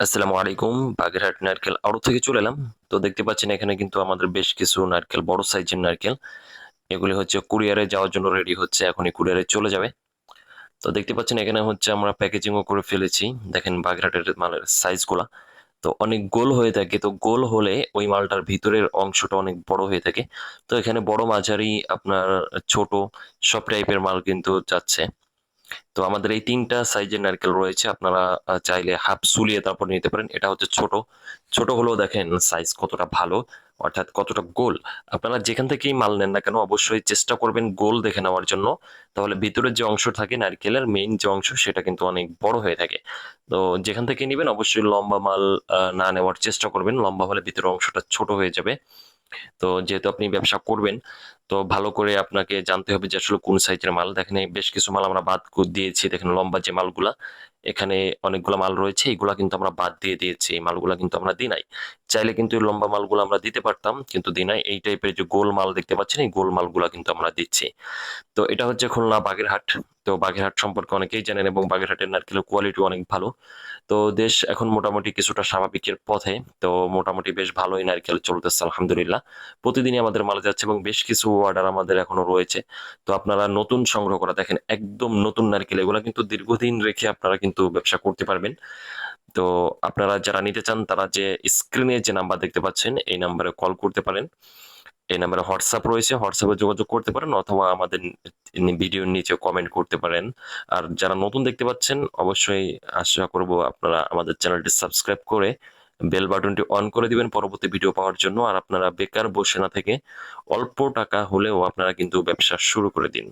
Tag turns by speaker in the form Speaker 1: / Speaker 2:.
Speaker 1: আসসালামু আলাইকুম। বাগেরহাট নারকেল আড়ত থেকে চলে এলাম। তো দেখতে পাচ্ছেন এখানে কিন্তু আমাদের বেশ কিছু নারকেল, বড় সাইজের নারকেল। এগুলি হচ্ছে কুরিয়ারে যাওয়ার জন্য রেডি হচ্ছে। এখনই কুরিয়ারে চলে যাবে। তো দেখতে পাচ্ছেন এখানে হচ্ছে আমরা প্যাকেজিংও করে ফেলেছি। দেখেন বাগেরহাটের মালের সাইজগুলা। তো অনেক গোল হয়ে থাকে। তো গোল হলে ওই মালটার ভিতরের অংশটা অনেক বড় হয়ে থাকে। তো এখানে বড়, মাঝারি, আপনার ছোট সব টাইপের মাল কিন্তু যাচ্ছে। তো আমাদের এই ৩ টা সাইজের নারকেল রয়েছে। আপনারা চাইলে হাফ সুলিয়ে তারপর নিতে পারেন। এটা হচ্ছে ছোট। ছোট হলেও দেখেন সাইজ কতটা ভালো, অর্থাৎ কতটা গোল। আপনারা যেখান থেকেই মাল নেন না কেন অবশ্যই চেষ্টা করবেন গোল দেখে নেওয়ার জন্য। তাহলে ভিতরের যে অংশ থাকে নারকেলের মেইন যে অংশ সেটা কিন্তু অনেক বড় হয়ে থাকে। তো যেখান থেকে নিবেন অবশ্যই লম্বা মাল না নেওয়ার চেষ্টা করবেন। লম্বা হলে ভিতরের অংশটা ছোট হয়ে যাবে। তো যেহেতু আপনি ব্যবসা করবেন, তো ভালো করে আপনাকে জানতে হবে যে আসলে কোন সাইজের মাল। দেখেন এই বেশ কিছু মাল আমরা বাদ দিয়েছি। দেখেন লম্বা যে মালগুলা, এখানে অনেকগুলো মাল রয়েছে, এগুলা কিন্তু আমরা বাদ দিয়ে দিয়েছি। এই মালগুলা কিন্তু আমরা দিই নাই। চাইলে কিন্তু এই লম্বা মালগুলো আমরা দিতে পারতাম, কিন্তু দিই নাই। এই টাইপের যে গোল মাল দেখতে পাচ্ছেন, এই গোল মালগুলা কিন্তু আমরা দিচ্ছি। তো এটা হচ্ছে খুলনা বাগেরহাট। তো বাগেরহাট সম্পর্কে অনেকেই জানেন এবং বাগেরহাটের নারকেলের কোয়ালিটি অনেক ভালো। তো দেশ এখন মোটামুটি কিছুটা স্বাভাবিকের পথে। তো মোটামুটি বেশ ভালোই নারকেল চলতেছে আলহামদুলিল্লাহ। প্রতিদিনই আমাদের মাল যাচ্ছে এবং বেশ কিছু অর্ডার আমাদের এখনো রয়েছে। তো আপনারা নতুন সংগ্রহ করা দেখেন একদম নতুন নারকেল, এগুলো কিন্তু দীর্ঘদিন রেখে আপনারা কিন্তু ব্যবসা করতে পারবেন। তো আপনারা যারা নিতে চান তারা যে স্ক্রিনে যে নাম্বার দেখতে পাচ্ছেন এই নাম্বারে কল করতে পারেন। এই নাম্বারে হোয়াটসঅ্যাপ রয়েছে, হোয়াটসঅ্যাপে যোগাযোগ করতে পারেন অথবা আমাদের ভিডিওর নিচে কমেন্ট করতে পারেন। আর যারা নতুন দেখতে পাচ্ছেন অবশ্যই আশা করব আপনারা আমাদের চ্যানেলটি সাবস্ক্রাইব করে বেল বাটনটি অন করে দিবেন পরবর্তী ভিডিও পাওয়ার জন্য। আর আপনারা বেকার বসে না থেকে অল্প টাকা হলেও আপনারা কিন্তু ব্যবসা শুরু করে দিন।